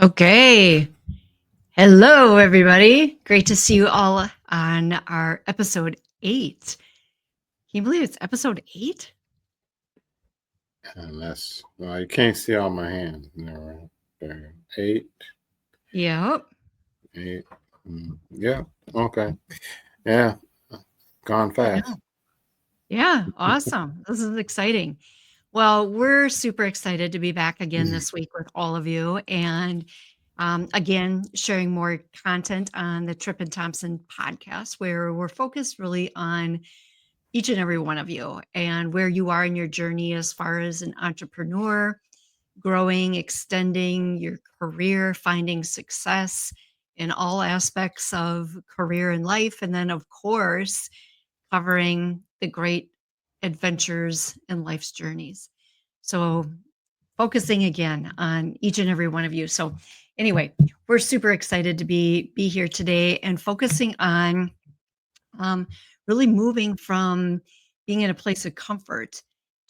Okay. Hello, everybody. Great to see you all on our episode 8. Can you believe it's episode 8? And that's well, you can't see all my hands. No, right there. Eight, Yep. eight. Yeah. Okay. Yeah. Gone Yeah. fast. Yeah. Awesome. This is exciting. Well, we're super excited to be back again this week with all of you. And again, sharing more content on the Trip and Thompson podcast, where we're focused really on each and every one of you and where you are in your journey as far as an entrepreneur, growing, extending your career, finding success in all aspects of career and life. And then, of course, covering the great adventures and life's journeys. So, focusing again on each and every one of you. So, anyway, we're super excited to be here today and focusing on um, really moving from being in a place of comfort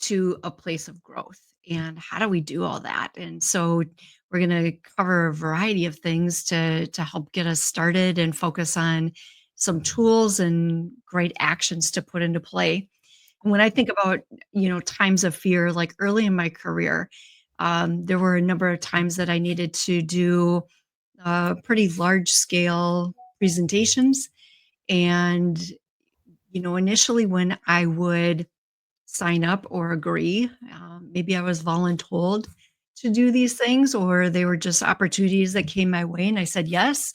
to a place of growth. And how do we do all that? And so we're going to cover a variety of things to help get us started and focus on some tools and great actions to put into play. And when I think about times of fear, like early in my career, there were a number of times that I needed to do pretty large scale presentations. And initially when I would sign up or agree, maybe I was voluntold to do these things, or they were just opportunities that came my way, and I said yes.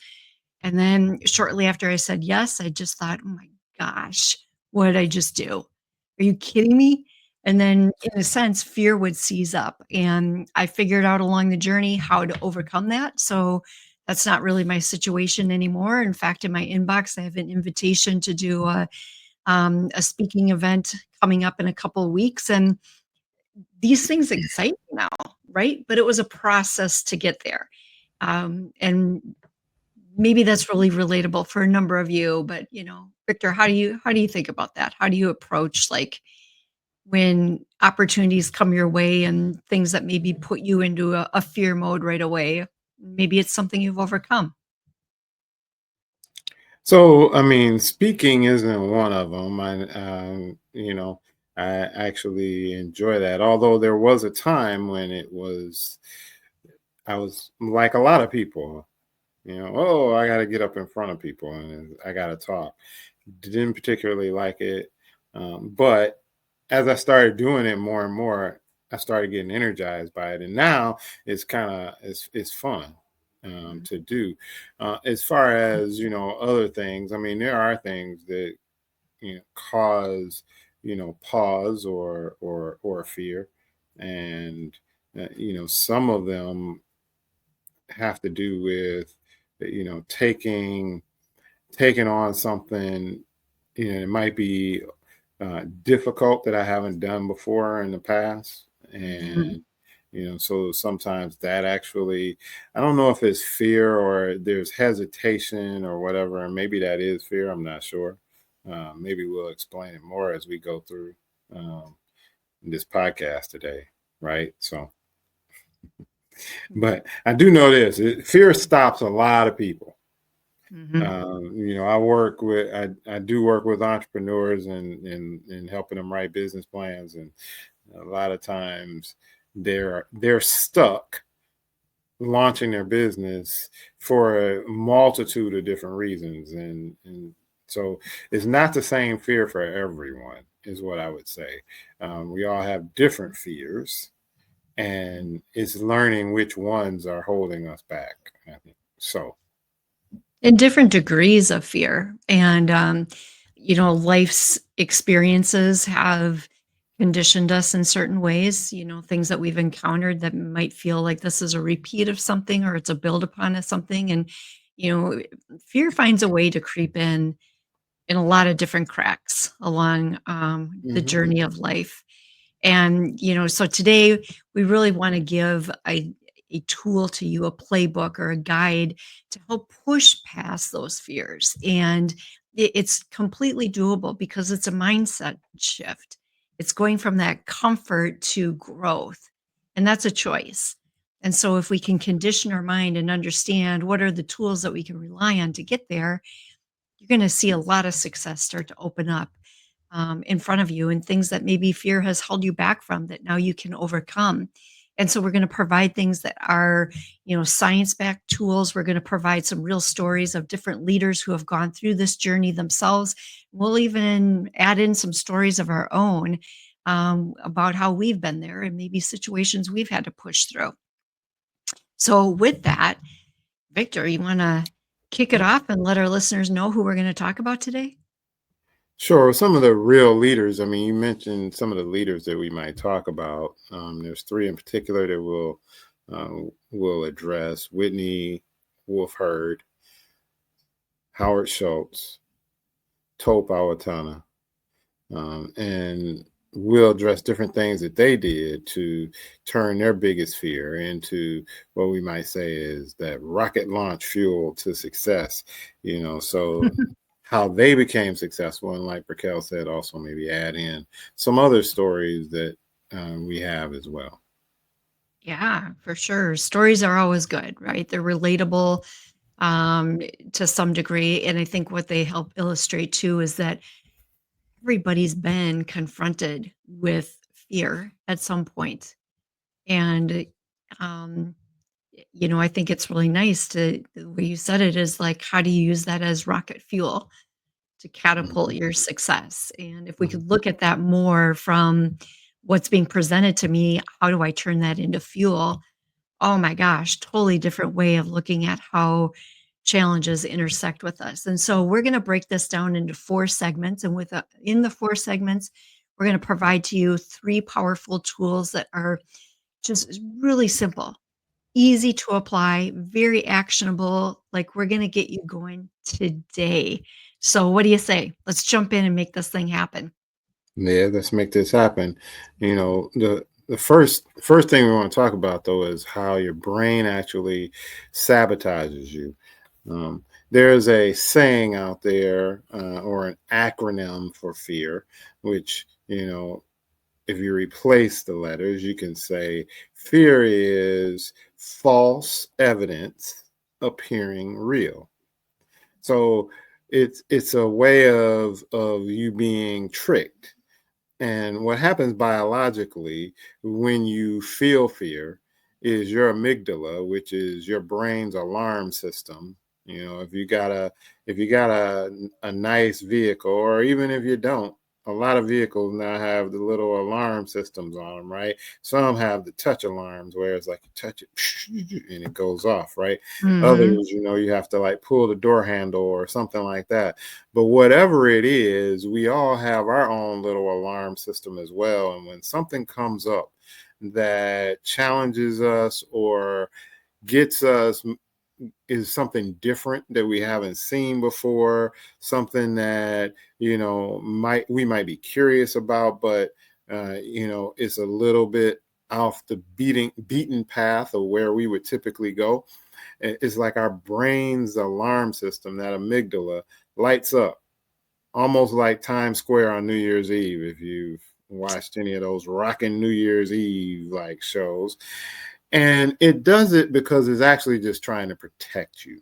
And then shortly after I said yes, I just thought, oh my gosh, what did I just do? Are you kidding me? And then, in a sense, fear would seize up. And I figured out along the journey how to overcome that. So that's not really my situation anymore. In fact, in my inbox, I have an invitation to do a speaking event coming up in a couple of weeks. And these things excite me now, right? But it was a process to get there. And maybe that's really relatable for a number of you. But Victor, how do you think about that? How do you approach like when opportunities come your way and things that maybe put you into a fear mode right away? Maybe it's something you've overcome. So, I mean, speaking isn't one of them. I actually enjoy that. Although there was a time when I was like a lot of people, oh, I got to get up in front of people and I got to talk. Didn't particularly like it. But as I started doing it more and more, I started getting energized by it. And now it's fun Mhm. to do. As far as, other things, I mean, there are things that, cause, pause or fear. And, some of them have to do with, taking on something, it might be difficult that I haven't done before in the past. Mhm. And, so sometimes that actually, I don't know if it's fear or there's hesitation or whatever. And maybe that is fear. I'm not sure. Maybe we'll explain it more as we go through um, this podcast today. Right. So, but I do know this fear stops a lot of people. Mhm. I do work with entrepreneurs and helping them write business plans, and a lot of times they're stuck launching their business for a multitude of different reasons, and so it's not the same fear for everyone, is what I would say. We all have different fears, and it's learning which ones are holding us back. I think so. In different degrees of fear. And, life's experiences have conditioned us in certain ways, things that we've encountered that might feel like this is a repeat of something or it's a build upon of something. And, you know, fear finds a way to creep in a lot of different cracks along the Hmm. journey of life. And, so today we really want to give a tool to you, a playbook or a guide to help push past those fears. And it's completely doable because it's a mindset shift. It's going from that comfort to growth. And that's a choice. And so if we can condition our mind and understand what are the tools that we can rely on to get there, you're going to see a lot of success start to open up in front of you, and things that maybe fear has held you back from that now you can overcome. And so we're going to provide things that are, science backed tools. We're going to provide some real stories of different leaders who have gone through this journey themselves. We'll even add in some stories of our own, about how we've been there and maybe situations we've had to push through. So, with that, Victor, you want to kick it off and let our listeners know who we're going to talk about today? Sure. Some of the real leaders. I mean, you mentioned some of the leaders that we might talk about. There's three in particular that we'll address: Whitney Wolf Herd, Howard Schultz, Tope Awatana, and we'll address different things that they did to turn their biggest fear into what we might say is that rocket launch fuel to success. So how they became successful, and like Raquel said, also maybe add in some other stories that we have as well. Yeah, for sure. Stories are always good, right? They're relatable, um, to some degree. And I think what they help illustrate too is that everybody's been confronted with fear at some point. And, um, I think it's really nice to, the way you said it is like, how do you use that as rocket fuel to catapult Mhm, your success? And if we mhm, could look at that more from what's being presented to me, how do I turn that into fuel? Oh my gosh, totally different way of looking at how challenges intersect with us. And so we're going to break this down into four segments, and in the four segments, we're going to provide to you three powerful tools that are just really simple, easy to apply, very actionable. Like, we're going to get you going today. So what do you say? Let's jump in and make this thing happen. yeah, let's make this happen. The first thing we want to talk about though is how your brain actually sabotages you. There's a saying out there, or an acronym for fear, which, if you replace the letters, you can say fear is false evidence appearing real. So it's a way of you being tricked. And what happens biologically when you feel fear is your amygdala, which is your brain's alarm system. If you got a nice vehicle, or even if you don't, a lot of vehicles now have the little alarm systems on them, right? Some have the touch alarms where it's like you touch it and it goes off, right? Hmm. Others, you have to like pull the door handle or something like that. But whatever it is, we all have our own little alarm system as well. And when something comes up that challenges us or gets us, is something different that we haven't seen before, something that, we might be curious about, but it's a little bit off the beaten path of where we would typically go. It's like our brain's alarm system, that amygdala, lights up almost like Times Square on New Year's Eve. If you've watched any of those rocking New Year's Eve like shows, and it does it because it's actually just trying to protect you.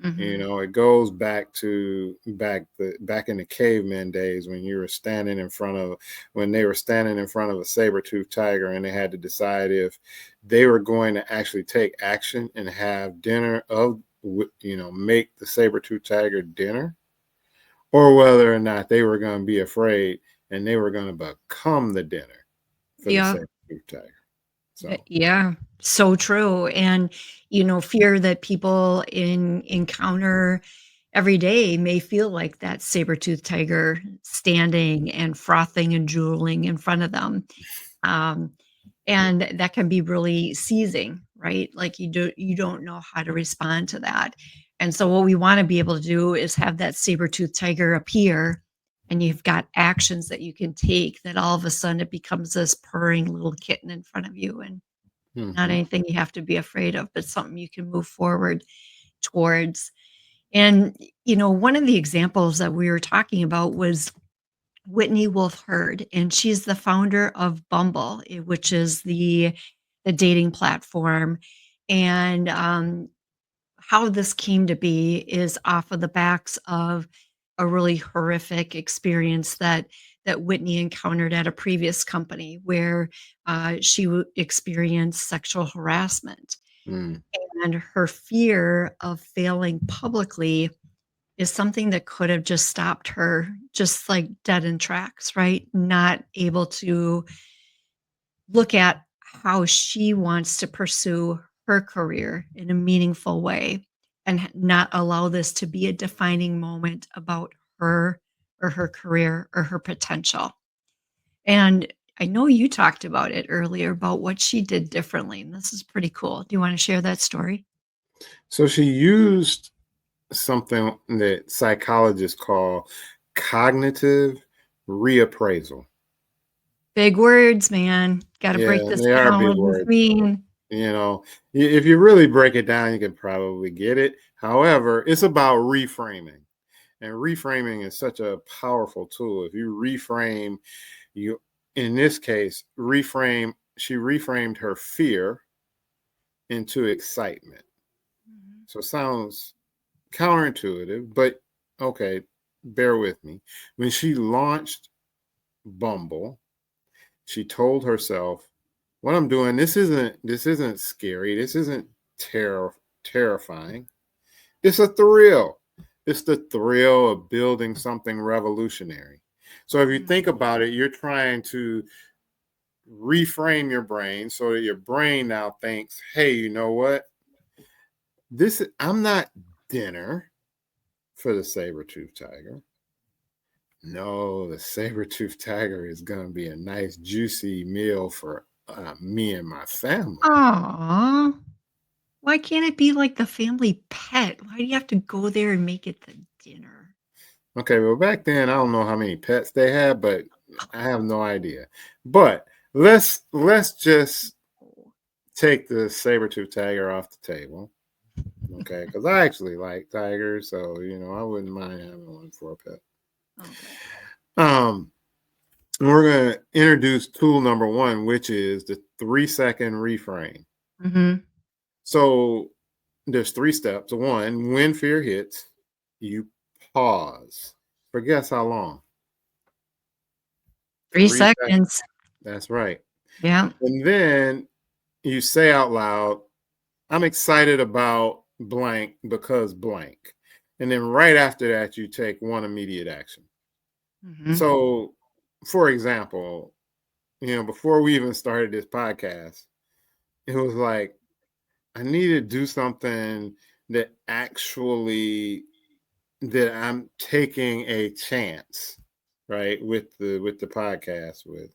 Hmm. It goes back in the caveman days when they were standing in front of a saber-toothed tiger, and they had to decide if they were going to actually take action and have dinner make the saber-toothed tiger dinner, or whether or not they were going to be afraid and they were going to become the dinner for the Yeah. saber-tooth tiger. So, Yeah, so true. And, fear that people encounter every day may feel like that saber-toothed tiger standing and frothing and drooling in front of them. Um, and that can be really seizing, right? Like, you don't know how to respond to that. And so what we want to be able to do is have that saber-toothed tiger appear, and you've got actions that you can take, that all of a sudden it becomes this purring little kitten in front of you, and not mhm. anything you have to be afraid of, but something you can move forward towards. And, one of the examples that we were talking about was Whitney Wolf Herd, and she's the founder of Bumble, which is the the dating platform. And how this came to be is off of the backs of a really horrific experience that Whitney encountered at a previous company where experienced sexual harassment. Mm, And her fear of failing publicly is something that could have just stopped her, just like dead in tracks, right? Not able to look at how she wants to pursue her career in a meaningful way and not allow this to be a defining moment about her or her career or her potential. And I know you talked about it earlier about what she did differently, and this is pretty cool. Do you want to share that story? so she used something that psychologists call cognitive reappraisal. Big words, man. Got to Yeah, break this they are down. big What does this words. mean? You know, if you really break it down, you can probably get it. However, it's about reframing. And reframing is such a powerful tool. If you reframe, you, in this case, she reframed her fear into excitement. Mhm. So it sounds counterintuitive, but okay, bear with me. When she launched Bumble, she told herself, "What I'm doing, this isn't scary. This isn't terrifying. It's a thrill. It's the thrill of building something revolutionary." So if you think Mhm. about it, you're trying to reframe your brain so that your brain now thinks, "Hey, you know what? I'm not dinner for the saber-toothed tiger. No, the saber-toothed tiger is going to be a nice, juicy meal for me and my family." Aw. Why can't it be like the family pet? Why do you have to go there and make it the dinner? Okay, well, back then, I don't know how many pets they had, but I have no idea. But let's just Oh. take the saber-tooth tiger off the table, okay? Because I actually like tigers, so I wouldn't mind having one for a pet. Okay. Um, we're gonna introduce tool number one, which is the 3-second reframe. Mhm. So there's three steps. One, when fear hits, you pause. For guess how long? 3 3 seconds. seconds. That's right. Yeah. And then you say out loud, "I'm excited about blank because blank." And then right after that, you take one immediate action. Mhm. So, for example, before we even started this podcast, it was like, I need to do something that actually that I'm taking a chance, right, with the podcast with.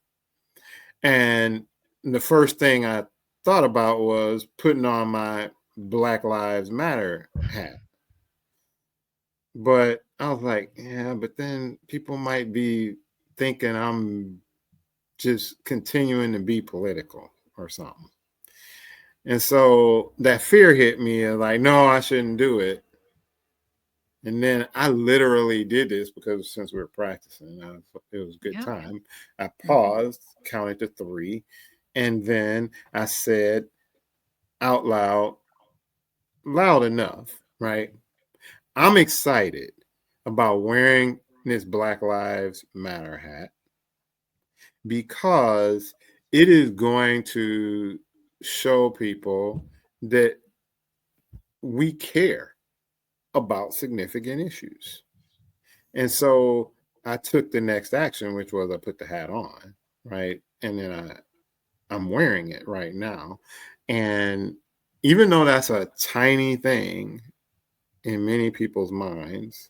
And the first thing I thought about was putting on my Black Lives Matter hat. But I was like, yeah, but then people might be thinking I'm just continuing to be political or something. And so that fear hit me and like, no, I shouldn't do it. And then I literally did this because since we were practicing, it was a good Yep. time. I Mhm. paused, counted to three, and then I said out loud enough, right? "I'm excited about wearing this Black Lives Matter hat because it is going to show people that we care about significant issues." And so I took the next action, which was I put the hat on, right? And then I'm wearing it right now. And even though that's a tiny thing in many people's minds,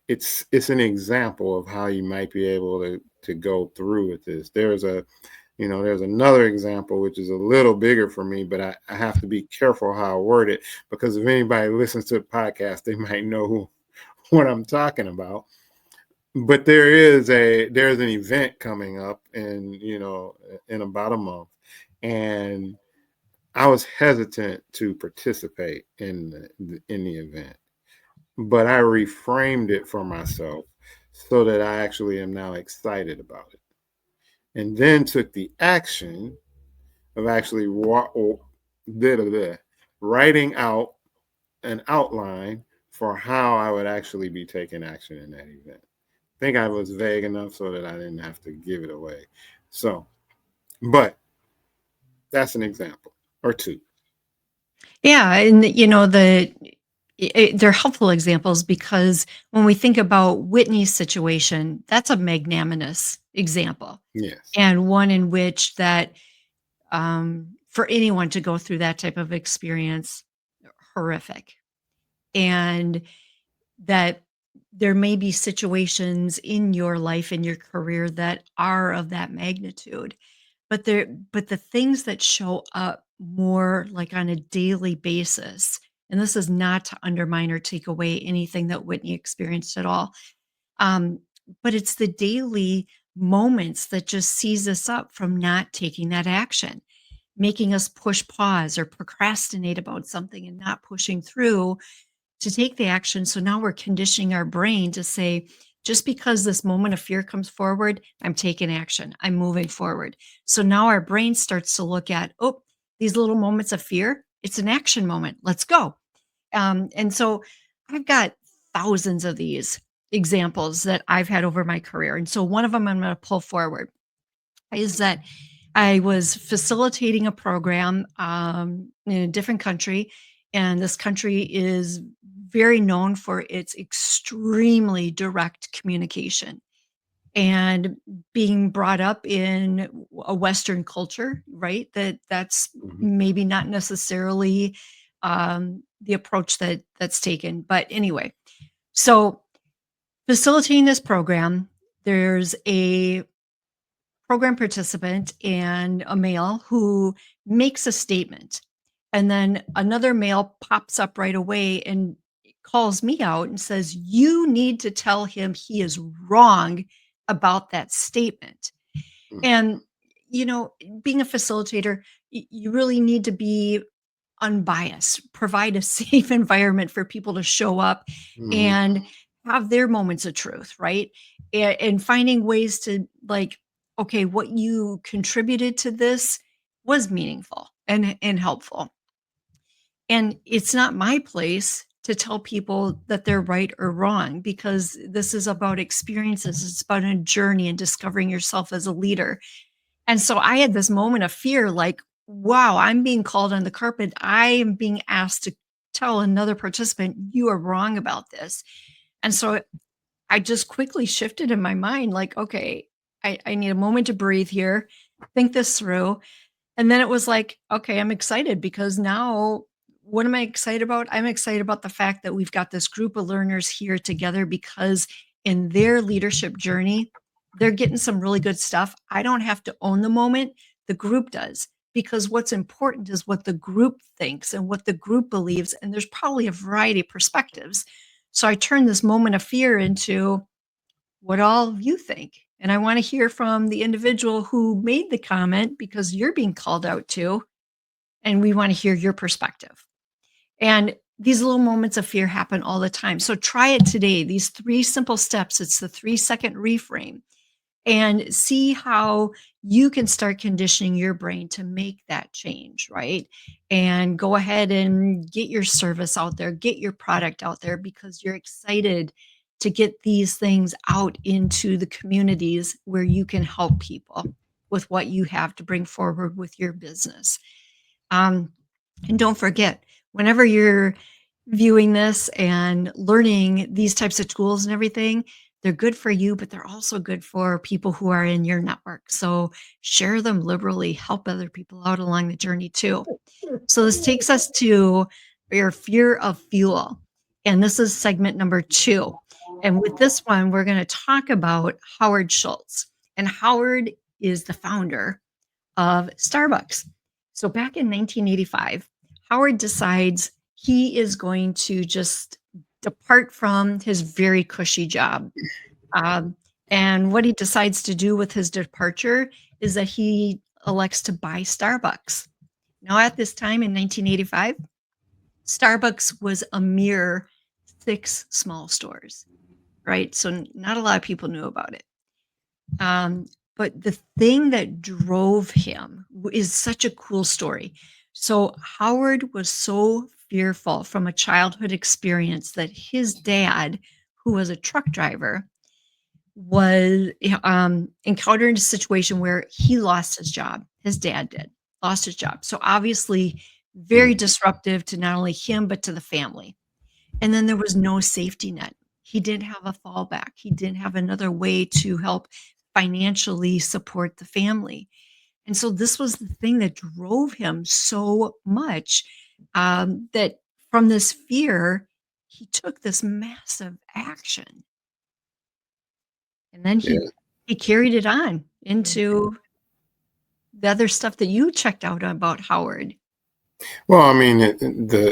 it's an example of how you might be able to go through with this. There's another example which is a little bigger for me, but I have to be careful how I word it because if anybody listens to the podcast, they might know what I'm talking about. But there's an event coming up in about a month, and I was hesitant to participate in the event, but I reframed it for myself so that I actually am now excited about it. And then took the action of actually writing out an outline for how I would actually be taking action in that event. I think I was vague enough so that I didn't have to give it away. So, but that's an example or two. Yeah, and they're helpful examples because when we think about Whitney's situation, that's a magnanimous example, Yes. and one in which that for anyone to go through that type of experience, horrific, and that there may be situations in your life, in your career that are of that magnitude. But the things that show up more like on a daily basis, and this is not to undermine or take away anything that Whitney experienced at all, um, but it's the daily moments that just seize us up from not taking that action, making us push pause or procrastinate about something and not pushing through to take the action. So now we're conditioning our brain to say, just because this moment of fear comes forward, I'm taking action. I'm moving forward. So now our brain starts to look at, oh, these little moments of fear, it's an action moment. Let's go. And so I've got thousands of these examples that I've had over my career. And so one of them I'm going to pull forward is that I was facilitating a program in a different country, and this country is very known for its extremely direct communication. And being brought up in a Western culture, right? That's Mhm. maybe not necessarily the approach that's taken. But anyway, so facilitating this program, there's a program participant and a male who makes a statement. And then another male pops up right away and calls me out and says, "You need to tell him he is wrong about that statement." Mhm. And, you know, being a facilitator, you really need to be unbiased, provide a safe environment for people to show up Mhm. and have their moments of truth, right? And finding ways to like, okay, what you contributed to this was meaningful and helpful. And it's not my place to tell people that they're right or wrong because this is about experiences. It's about a journey and discovering yourself as a leader. And so I had this moment of fear like, wow, I'm being called on the carpet. I am being asked to tell another participant, you are wrong about this. And so I just quickly shifted in my mind, like, okay, I need a moment to breathe here, think this through. And then it was like, okay, I'm excited because now what am I excited about? I'm excited about the fact that we've got this group of learners here together because in their leadership journey, they're getting some really good stuff. I don't have to own the moment, the group does. Because what's important is what the group thinks and what the group believes. And there's probably a variety of perspectives. So I turned this moment of fear into what all of you think. And I want to hear from the individual who made the comment because you're being called out too. And we want to hear your perspective. And these little moments of fear happen all the time. So try it today. These three simple steps. It's the 3-second reframe and see how you can start conditioning your brain to make that change, right? And go ahead and get your service out there, get your product out there because you're excited to get these things out into the communities where you can help people with what you have to bring forward with your business. Um, and don't forget, whenever you're viewing this and learning these types of tools and everything, they're good for you, but they're also good for people who are in your network. So share them liberally, help other people out along the journey too. So this takes us to your fear of fuel. And this is segment number 2. And with this one, we're going to talk about Howard Schultz. And Howard is the founder of Starbucks. So back in 1985, Howard decides he is going to just depart from his very cushy job. Um, and what he decides to do with his departure is that he elects to buy Starbucks. Now, at this time in 1985, Starbucks was a mere 6 small stores, right? So not a lot of people knew about it. But the thing that drove him is such a cool story. So Howard was so fearful from a childhood experience that his dad, who was a truck driver, was encountered a situation where he lost his job. His dad did lost his job. So obviously, very Mm. disruptive to not only him but to the family. And then there was no safety net. He didn't have a fallback. He didn't have another way to help financially support the family. And so this was the thing that drove him so much, that from this fear, he took this massive action. And then he Yeah. he carried it on into the other stuff that you checked out about Howard. Well, I mean,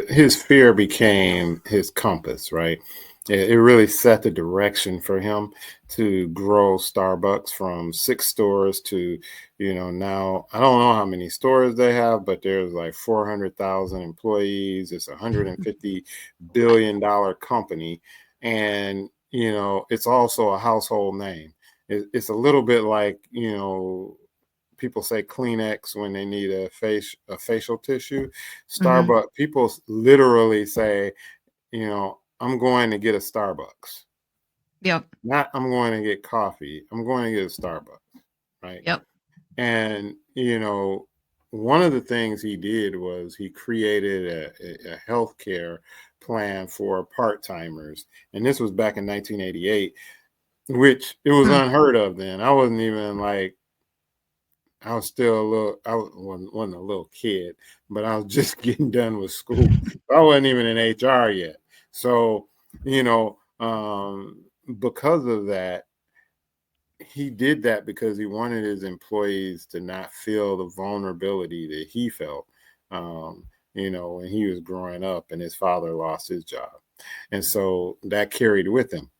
his fear became his compass, right? It really set the direction for him to grow Starbucks from 6 stores to, now I don't know how many stores they have, but there's like 400,000 employees. It's a $150 billion company, and it's also a household name. It's a little bit like people say Kleenex when they need a facial tissue. Mhm. Starbucks people literally say, I'm going to get a Starbucks. Yep, Not I'm going to get coffee. I'm going to get a Starbucks, right? yep. And one of the things he did was he created a healthcare plan for part timers, and this was back in 1988, which it was Hmm. unheard of then. I wasn't even like I was still a little, wasn't a little kid, but I was just getting done with school. I wasn't even in HR yet. So, because of that, he did that because he wanted his employees to not feel the vulnerability that he felt, when he was growing up and his father lost his job. And so that carried with him.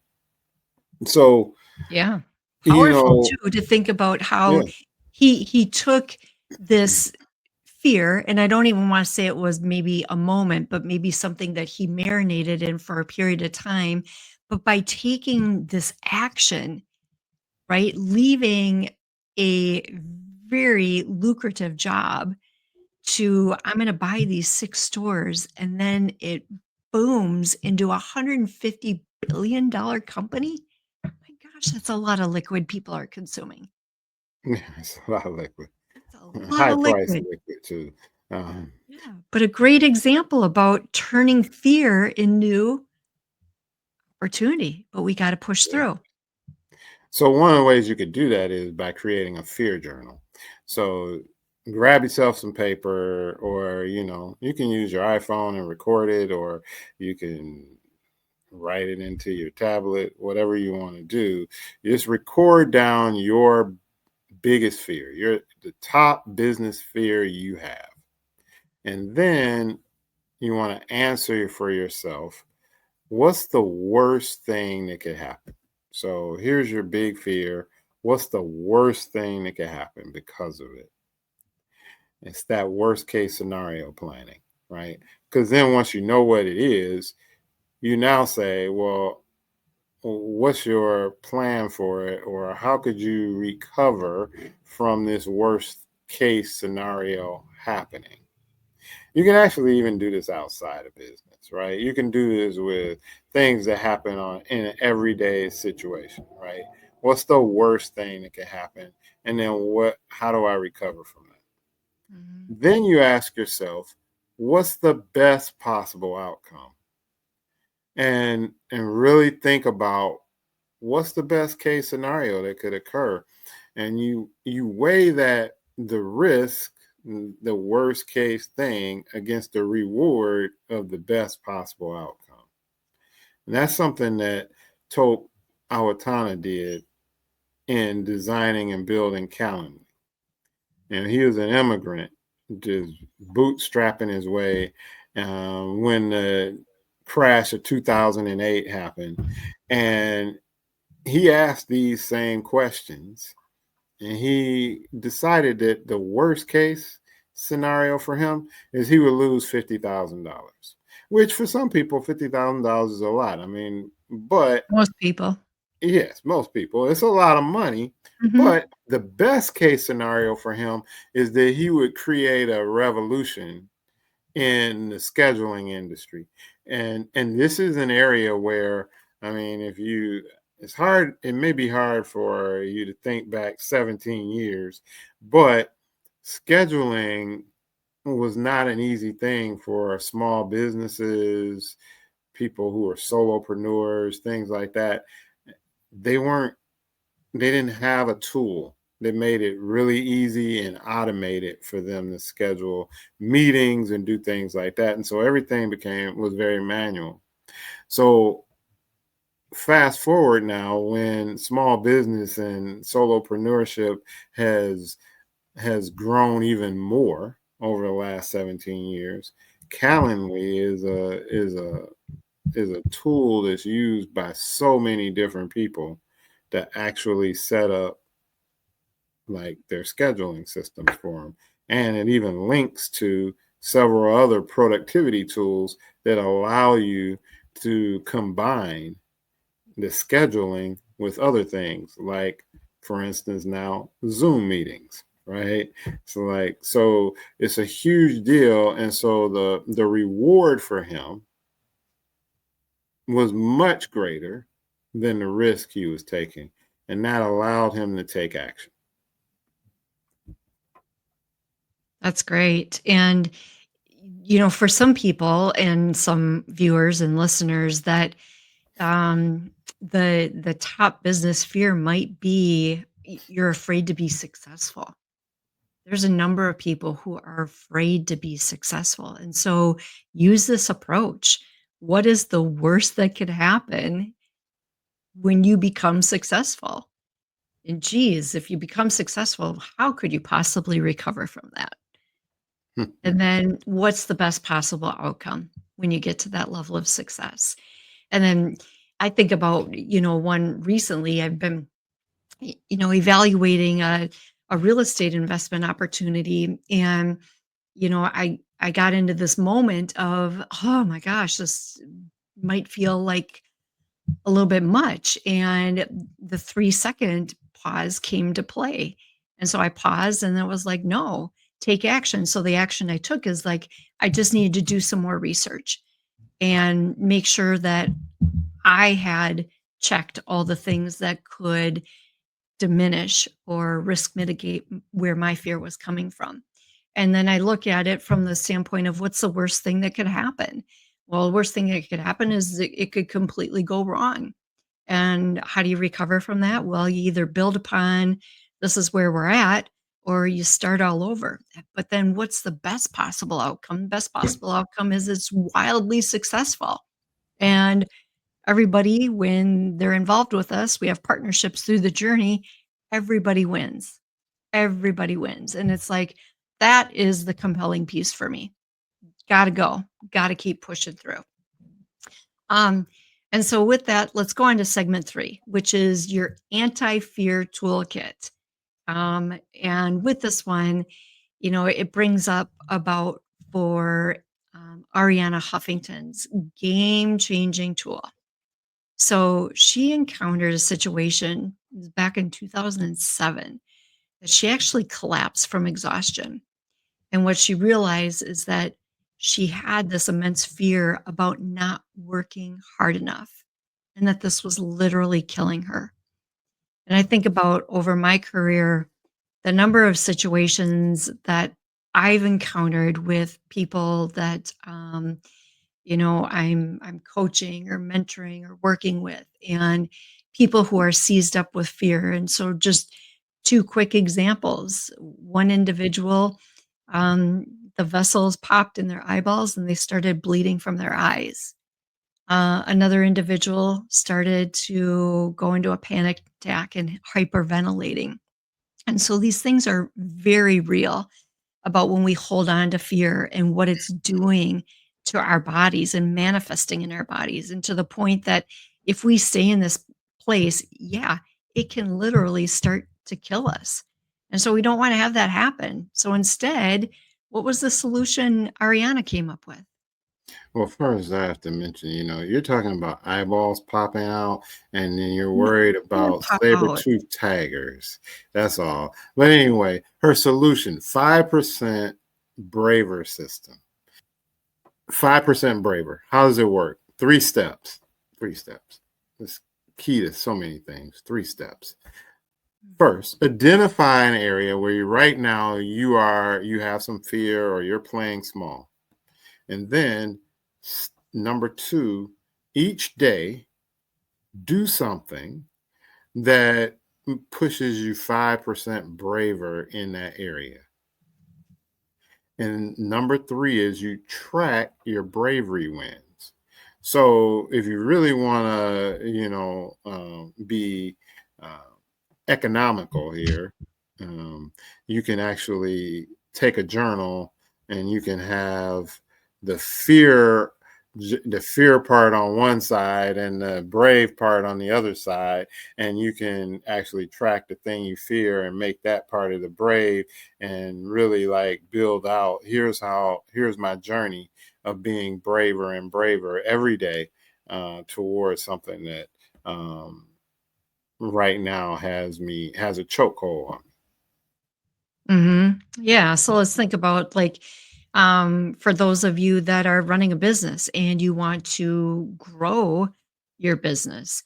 So, Yeah. you Powerful know, too to think about how yeah, he took this fear, and I don't even wanna say it was maybe a moment, but maybe something that he marinated in for a period of time, but by taking this action, right, leaving a very lucrative job to, "I'm gonna buy these 6 stores," and then it booms into a $150 billion company. My gosh, that's a lot of liquid people are consuming. it's a lot of liquid. That's a lot High of price liquid. liquid too. Um, Yeah, but a great example about turning fear into opportunity, but we gotta push yeah. through. So one of the ways you could do that is by creating a fear journal. So grab yourself some paper, or you can use your iPhone and record it, or you can write it into your tablet, whatever you want to do. Just record down your biggest fear, the top business fear you have, and then you want to answer for yourself, what's the worst thing that could happen? So here's your big fear. What's the worst thing that could happen because of it? It's that worst case scenario planning, right? Because then once you know what it is, you now say, well, what's your plan for it? Or how could you recover from this worst case scenario happening? You can actually even do this outside of business, right? You can do this with things that happen in an everyday situation, right? What's the worst thing that can happen? And then how do I recover from that? Mhm. Then you ask yourself, what's the best possible outcome? And really think about what's the best case scenario that could occur. And you weigh the risk, the worst case thing against the reward of the best possible outcome. And that's something that Tope Awatana did in designing and building Calendly. And he was an immigrant, just bootstrapping his way when the crash of 2008 happened. And he asked these same questions, and he decided that the worst case scenario for him is he would lose $50,000, which for some people $50,000 is a lot. I mean, but Most people. Yes, most people. It's a lot of money, Mhm. but the best case scenario for him is that he would create a revolution in the scheduling industry. And this is an area where, I mean, if you it's hard, it may be hard for you to think back 17 years, but scheduling was not an easy thing for small businesses, people who are solopreneurs, things like that. They weren't they didn't have a tool that made it really easy and automated for them to schedule meetings and do things like that. And so everything became was very manual. So fast forward now when small business and solopreneurship has grown even more over the last 17 years. Calendly is a tool that's used by so many different people to actually set up like their scheduling systems for them. And it even links to several other productivity tools that allow you to combine the scheduling with other things, like, for instance, now Zoom meetings, right? So it's a huge deal. And so the reward for him was much greater than the risk he was taking. And that allowed him to take action. That's great. And, for some people and some viewers and listeners that the top business fear might be you're afraid to be successful. There's a number of people who are afraid to be successful. And so use this approach. What is the worst that could happen when you become successful? And geez, if you become successful, how could you possibly recover from that? And then what's the best possible outcome when you get to that level of success? And then I think about, one recently I've been, evaluating a real estate investment opportunity. And, I got into this moment of, oh my gosh, this might feel like a little bit much. And the 3-second pause came to play. And so I paused and it was like, no, take action. So the action I took is like, I just needed to do some more research and make sure that I had checked all the things that could diminish or risk mitigate where my fear was coming from. And then I look at it from the standpoint of what's the worst thing that could happen? Well, the worst thing that could happen is it could completely go wrong. And how do you recover from that? Well, you either build upon this is where we're at, or you start all over. But then what's the best possible outcome? Best possible outcome is it's wildly successful. And everybody, when they're involved with us, we have partnerships through the journey. Everybody wins. Everybody wins. And it's like, that is the compelling piece for me. Gotta go. Gotta keep pushing through. Um, and so with that, let's go on to segment 3, which is your anti-fear toolkit. And with this one, it brings up about for Ariana Huffington's game-changing tool. So she encountered a situation it was back in 2007 that she actually collapsed from exhaustion. And what she realized is that she had this immense fear about not working hard enough and that this was literally killing her. And I think about over my career, the number of situations that I've encountered with people that I'm coaching or mentoring or working with and people who are seized up with fear. And so just two quick examples. One individual, um, the vessels popped in their eyeballs and they started bleeding from their eyes. Another individual started to go into a panic attack and hyperventilating. And so these things are very real about when we hold on to fear and what it's doing to our bodies and manifesting in our bodies, and to the point that if we stay in this place, yeah, it can literally start to kill us. And so we don't want to have that happen. So instead, what was the solution Ariana came up with? Well, first, I have to mention, you're talking about eyeballs popping out, and then you're No, worried they don't about pop out. saber-tooth tigers. That's all. But anyway, her solution 5% braver system. 5% braver. How does it work? Three steps. Three steps. It's key to so many things. Three steps. First, identify an area where right now you have some fear or you're playing small. And then number two, each day do something that pushes you 5% braver in that area. And number three is you track your bravery wins. So if you really want to, be uh, economical here, you can actually take a journal and you can have the fear the fear part on one side and the brave part on the other side, and you can actually track the thing you fear and make that part of the brave, and really like build out, here's my journey of being braver and braver every day, towards something that, um, right now has a chokehold on me. Yeah. So let's think about like, for those of you that are running a business and you want to grow your business,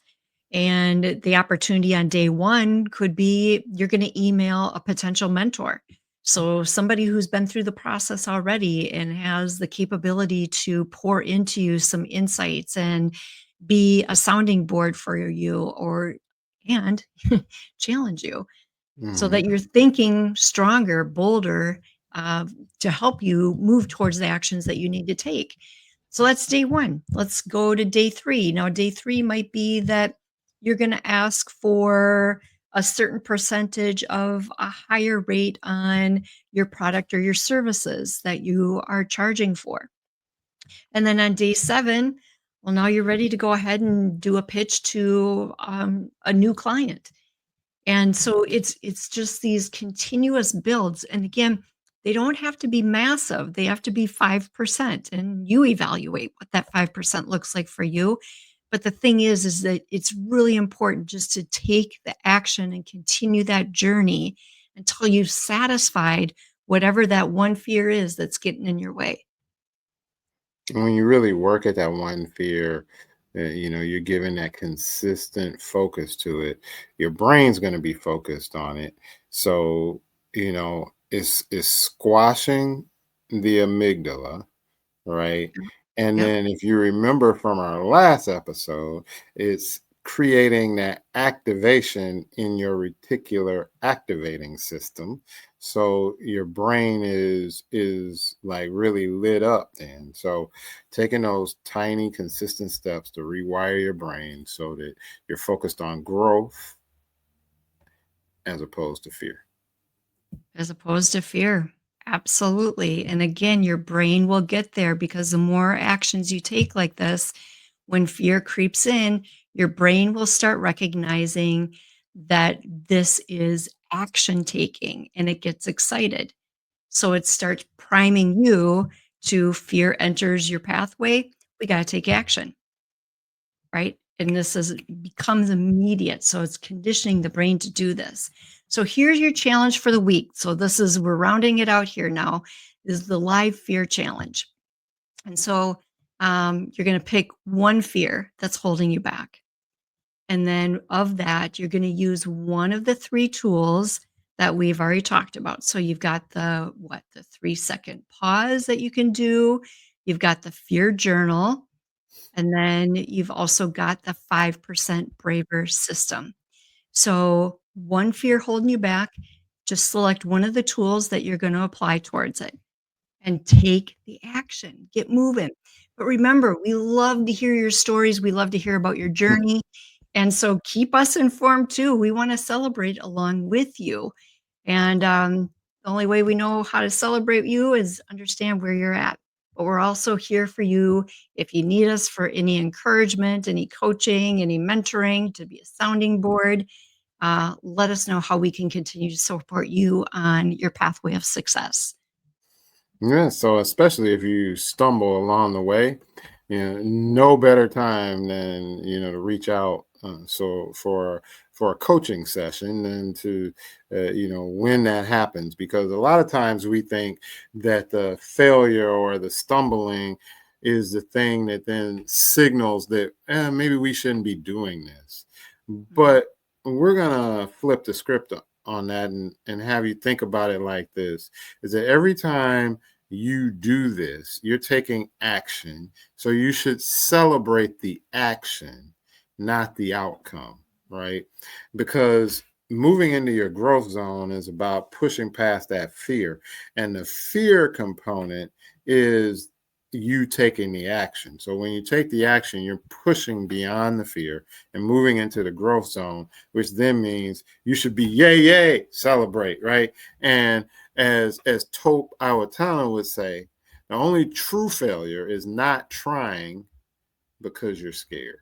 and the opportunity on day one could be you're going to email a potential mentor. So somebody who's been through the process already and has the capability to pour into you some insights and be a sounding board for you or and challenge you so Mhm. that you're thinking stronger, bolder, uh, to help you move towards the actions that you need to take. So that's day one. Let's go to day three. Now, day three might be that you're going to ask for a certain percentage of a higher rate on your product or your services that you are charging for. And then on day seven, well, now you're ready to go ahead and do a pitch to a new client, and so it's just these continuous builds, and again, they don't have to be massive, they have to be 5%, and you evaluate what that 5% looks like for you, but the thing is that it's really important just to take the action and continue that journey until you've satisfied whatever that one fear is that's getting in your way. When you really work at that one fear, you're giving that consistent focus to it. Your brain's going to be focused on it. So, it's squashing the amygdala, right? And Yep. then if you remember from our last episode, it's creating that activation in your reticular activating system. So your brain is like really lit up then. So taking those tiny consistent steps to rewire your brain so that you're focused on growth as opposed to fear. As opposed to fear. Absolutely. And again, your brain will get there because the more actions you take like this, when fear creeps in, your brain will start recognizing that this is action taking and it gets excited. So it starts priming you to fear enters your pathway. We got to take action, right? And this is becomes immediate. So it's conditioning the brain to do this. So here's your challenge for the week. So this is we're rounding it out here now. Is the live fear challenge. And so you're going to pick one fear that's holding you back. And then of that, you're going to use one of the three tools that we've already talked about. So you've got the 3-second pause that you can do. You've got the fear journal, and then you've also got the 5% braver system. So, one fear holding you back, just select one of the tools that you're going to apply towards it and take the action. Get moving. But remember, we love to hear your stories. We love to hear about your journey. And so keep us informed too. We want to celebrate along with you. And the only way we know how to celebrate you is understand where you're at. But we're also here for you if you need us for any encouragement, any coaching, any mentoring to be a sounding board. Let us know how we can continue to support you on your pathway of success. Yeah, so especially if you stumble along the way, no better time than to reach out. So for a coaching session than to when that happens, because a lot of times we think that the failure or the stumbling is the thing that then signals that maybe we shouldn't be doing this. Mhm. But we're gonna flip the script on that and have you think about it like this: is that every time you do this, you're taking action. So you should celebrate the action, not the outcome, right? Because moving into your growth zone is about pushing past that fear. And the fear component is you taking the action. So when you take the action, you're pushing beyond the fear and moving into the growth zone, which then means you should be yay, yay, celebrate, right? And as Tope Awatana would say, the only true failure is not trying because you're scared.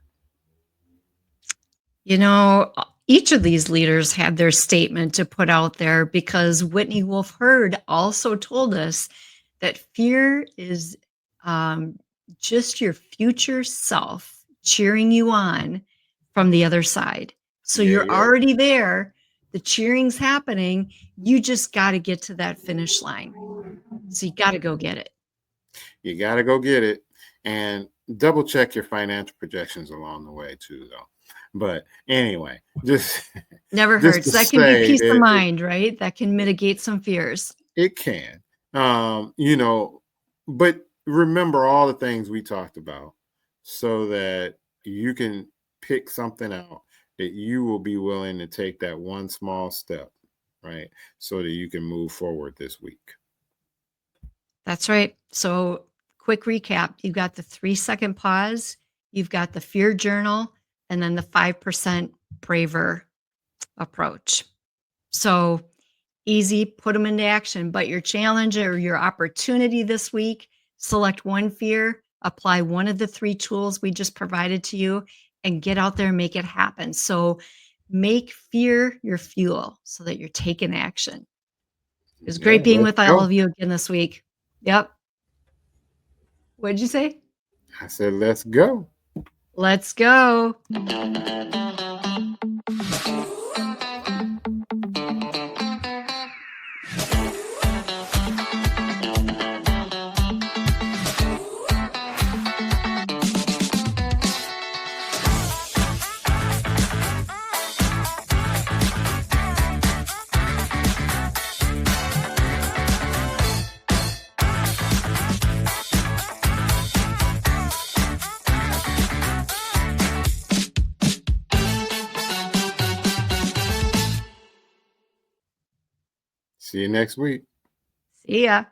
Each of these leaders had their statement to put out there because Whitney Wolfe Herd also told us that fear is um, just your future self cheering you on from the other side. So Yeah, you're yeah. already there. The cheering's happening. You just got to get to that finish line. So you got to go get it. You got to go get it and double check your financial projections along the way too, though. But anyway, just Never just to hurts. That can be say peace of that mind, right? That can mitigate some fears. it can, but remember all the things we talked about so that you can pick something out that you will be willing to take that one small step, right? So that you can move forward this week. That's right. So, quick recap, you've got the 3-second pause, you've got the fear journal, and then the 5% braver approach. So, easy, put them into action. But your challenge or your opportunity this week, select one fear, apply one of the three tools we just provided to you, and get out there and make it happen. So, make fear your fuel so that you're taking action. It was Yeah, great being let's with all go. of you again this week. Yep. What did you say? I said, let's go. Let's go. See you next week. See ya.